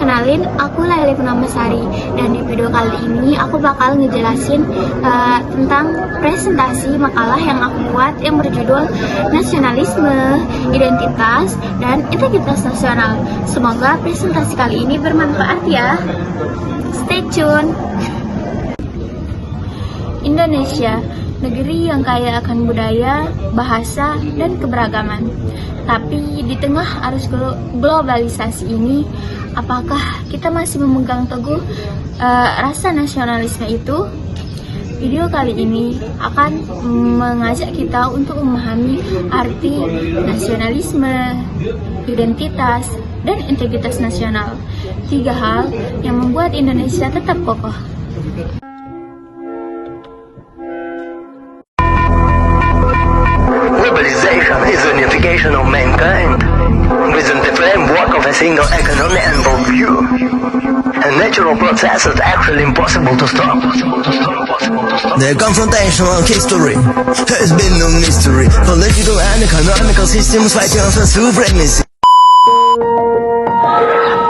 Kenalin, aku Laili Purnamasari, dan di video kali ini aku bakal ngejelasin tentang presentasi makalah yang aku buat yang berjudul Nasionalisme, Identitas, dan Integritas Nasional. Semoga presentasi kali ini bermanfaat ya. Stay tune. Indonesia, negeri yang kaya akan budaya, bahasa, dan keberagaman. Tapi di tengah arus globalisasi ini, apakah kita masih memegang teguh rasa nasionalisme itu? Video kali ini akan mengajak kita untuk memahami arti nasionalisme, identitas, dan integritas nasional. 3 hal yang membuat Indonesia tetap kokoh. Globalization is the unification of mankind within the framework of a single economic and worldview. A natural process that's actually impossible to stop. The confrontation of history has been no mystery. Political and economical systems fighting for supremacy.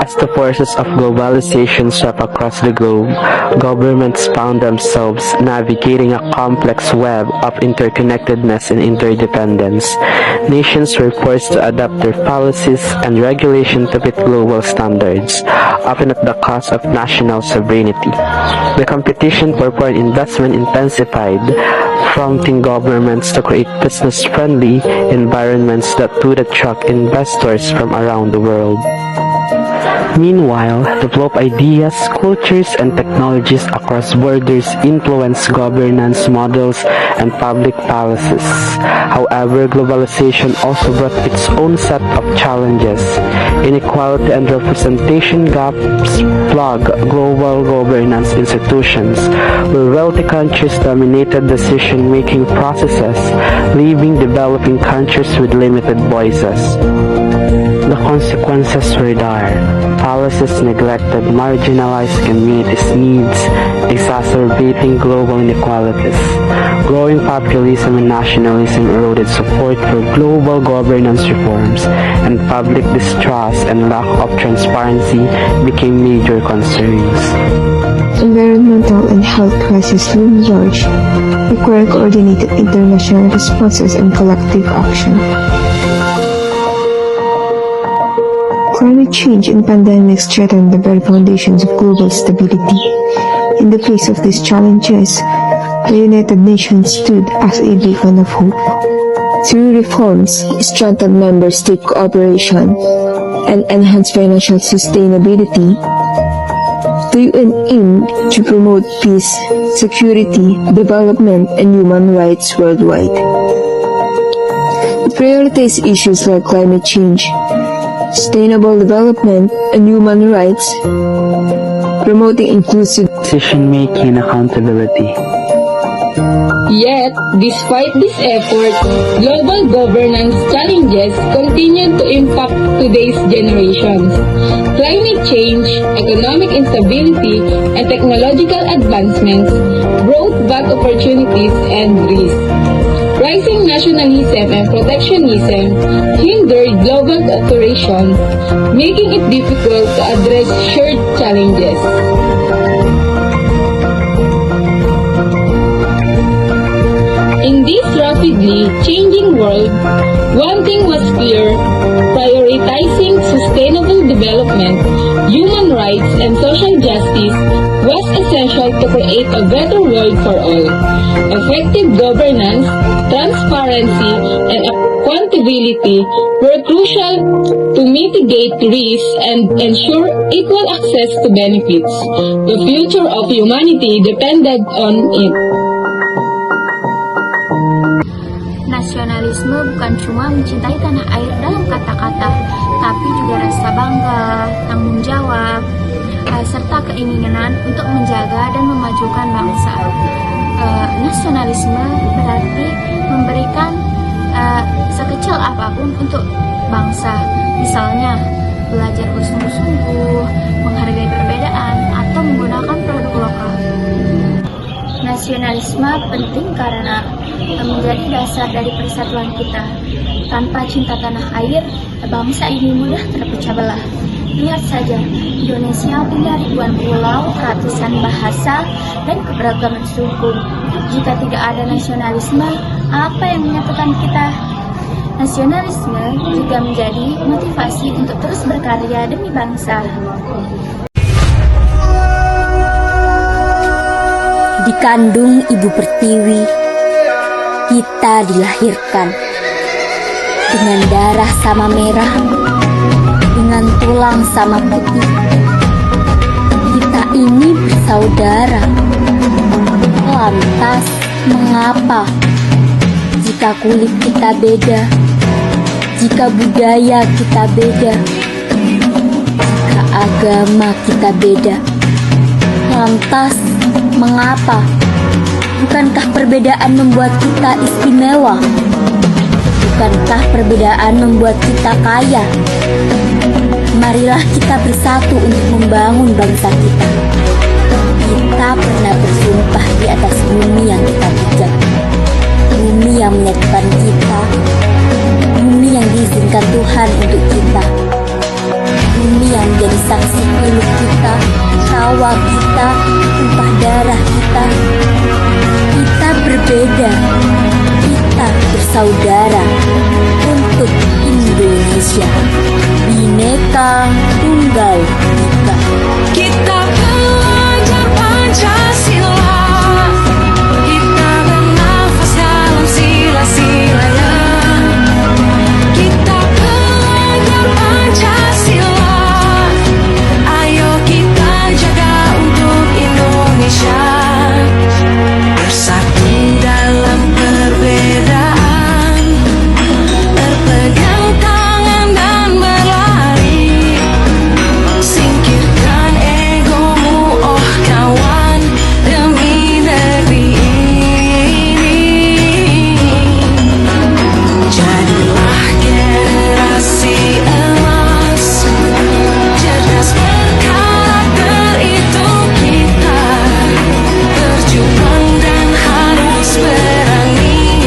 As the forces of globalization swept across the globe, governments found themselves navigating a complex web of interconnectedness and interdependence. Nations were forced to adapt their policies and regulation to fit global standards, often at the cost of national sovereignty. The competition for foreign investment intensified, prompting governments to create business-friendly environments that would attract investors from around the world. Meanwhile, developed ideas, cultures, and technologies across borders influence governance models and public policies. However, globalization also brought its own set of challenges. Inequality and representation gaps plug global governance institutions, where wealthy countries dominated decision-making processes, leaving developing countries with limited voices. The consequences were dire. Policies neglected marginalized communities' needs, exacerbating global inequalities. Growing populism and nationalism eroded support for global governance reforms, and public distrust and lack of transparency became major concerns. Environmental and health crises loom large, require coordinated international responses and collective action. Climate change and pandemics threaten the very foundations of global stability. In the face of these challenges, the United Nations stood as a beacon of hope. Through reforms, strengthened member state cooperation, and enhanced financial sustainability, the UN aimed to promote peace, security, development, and human rights worldwide. It prioritized issues like climate change, sustainable development, and human rights, promoting inclusive Decision-making and accountability. Yet, despite this effort, global governance challenges continue to impact today's generations. Climate change, economic instability, and technological advancements brought back opportunities and risks. Rising nationalism and protectionism hindered global cooperation, making it difficult to address shared challenges. In this rapidly changing world, one thing was clear: prioritizing sustainable development, human rights, and social justice was essential to create a better world for all. Effective governance, transparency, and accountability were crucial to mitigate risks and ensure equal access to benefits. The future of humanity depended on it. Nasionalisme bukan cuma mencintai tanah air dalam kata-kata, tapi juga rasa bangga, tanggung jawab, serta keinginan untuk menjaga dan memajukan bangsa. Nasionalisme berarti memberikan sekecil apapun untuk bangsa, misalnya belajar bersungguh-sungguh, menghargai perbedaan, atau menggunakan produk lokal. Nasionalisme penting karena menjadi dasar dari persatuan kita. Tanpa cinta tanah air, bangsa ini mudah terpecah belah. Lihat saja, Indonesia punya ribuan pulau, ratusan bahasa, dan keberagaman suku. Jika tidak ada nasionalisme, apa yang menyatukan kita? Nasionalisme juga menjadi motivasi untuk terus berkarya demi bangsa. Dikandung Ibu Pertiwi, kita dilahirkan dengan darah sama merah, dengan tulang sama putih. Kita ini bersaudara. Lantas, mengapa jika kulit kita beda, jika budaya kita beda, jika agama kita beda? Lantas, mengapa? Bukankah perbedaan membuat kita istimewa? Bukankah perbedaan membuat kita kaya? Marilah kita bersatu untuk membangun bangsa kita. Kita pernah bersumpah di atas bumi yang kita pijak, bumi yang menyatukan kita, bumi yang diizinkan Tuhan untuk kita, bumi yang menjadi saksi hidup kita, tawa kita, tumpah darah kita. Kita berbeda, kita bersaudara untuk Indonesia. Bhinneka Tunggal Ika. Kita belajar Pancasila, kita bernafas dalam sila-silanya. Kita belajar Pancasila, ayo kita jaga untuk Indonesia. Bersatu dalam perbedaan, berpegang tangan dan berlari. Singkirkan egomu, oh kawan, demi negeri ini. Jadilah generasi emas, cerdas berkarakter itu kita. Berjuang dan harus berani,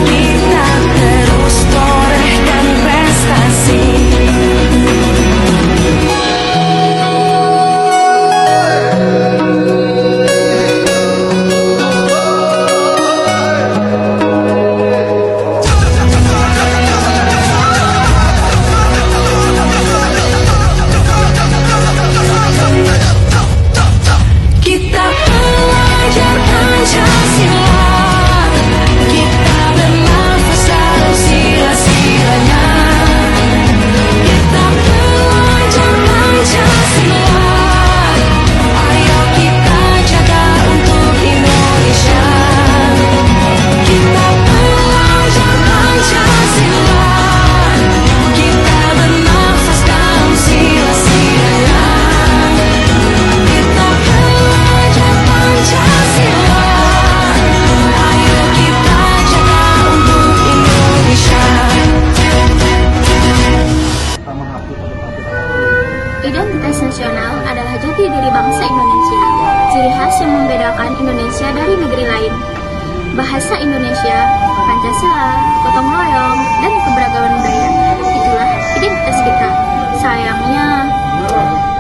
kita terus torehkan prestasi. Kita belajar Pancasila, kita bernafas dalam sila-silanya. Kita belajar Pancasila, ayo kita jaga untuk Indonesia. Kita belajar Pancasila, kita bernafas dalam sila-silanya. Kita belajar Pancasila, ayo kita jaga untuk Indonesia. Identitas nasional adalah jati diri bangsa Indonesia, ciri khas yang membedakan Indonesia dari negeri lain. Bahasa Indonesia, Pancasila, gotong royong, dan keberagaman budaya, itulah identitas kita. Sayangnya,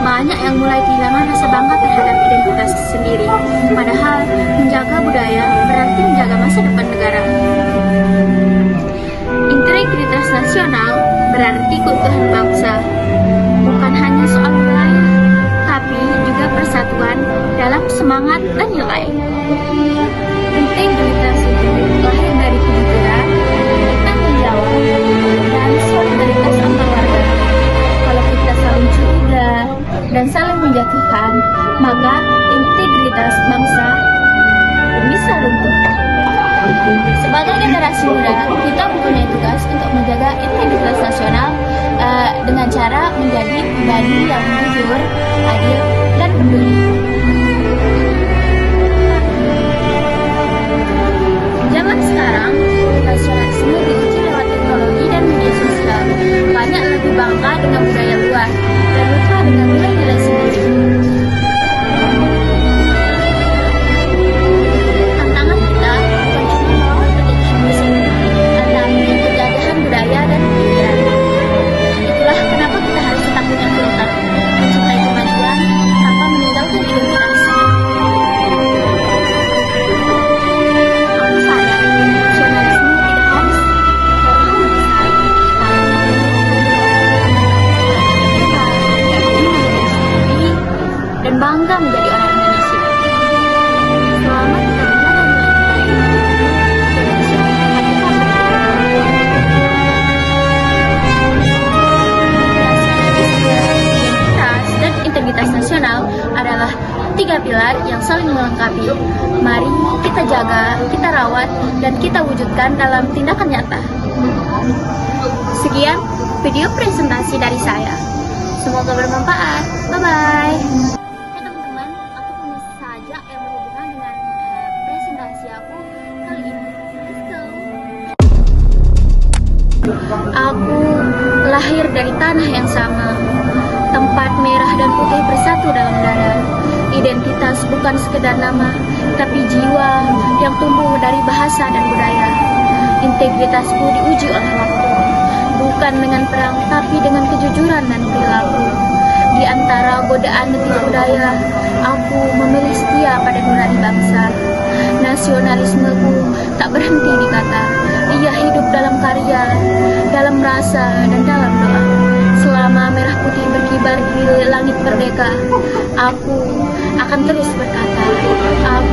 banyak yang mulai kehilangan rasa bangga terhadap identitas sendiri. Padahal, menjaga budaya berarti menjaga masa depan negara. Integritas nasional berarti keutuhan bangsa. Bukan hanya soal wilayah, tapi juga persatuan dalam semangat dan nilai. Integritas itu lahir dari kejujuran, tanggung jawab, dan solidaritas antar warga. Kalau kita saling curiga dan saling menjatuhkan, maka integritas bangsa bisa runtuh. Sebagai generasi muda, kita mempunyai tugas untuk menjaga integritas nasional dengan cara menjadi pribadi yang jujur, adil, dan peduli. Zaman sekarang, nasionalisme diuji lewat teknologi dan media sosial. Banyak lebih bangga dengan budaya luar dan lupa dengan nilai-nilai sendiri. Tantangan kita bukan cuma melawan proteksionisme, tetapi penjajahan budaya dan pikiran. Itulah kenapa kita harus tetap punya filter kita rawat dan kita wujudkan dalam tindakan nyata. Sekian video presentasi dari saya. Semoga bermanfaat. Bye-bye. Teman-teman, aku punya saja yang berhubungan dengan presentasi aku kali ini. Let's go. Aku lahir dari tanah yang sama. Tempat merah dan putih bersatu dalam dada. Identitas bukan sekedar nama, tapi jiwa yang tumbuh dari bahasa dan budaya. Integritasku diuji oleh waktu, bukan dengan perang, tapi dengan kejujuran dan perilaku. Di antara godaan negeri budaya, aku memilih setia pada nurani bangsa. Nasionalismeku tak berhenti di kata, ia hidup dalam karya, dalam rasa, dan dalam doa. Selama merah putih berkibar di langit merdeka, aku akan terus berkata, aku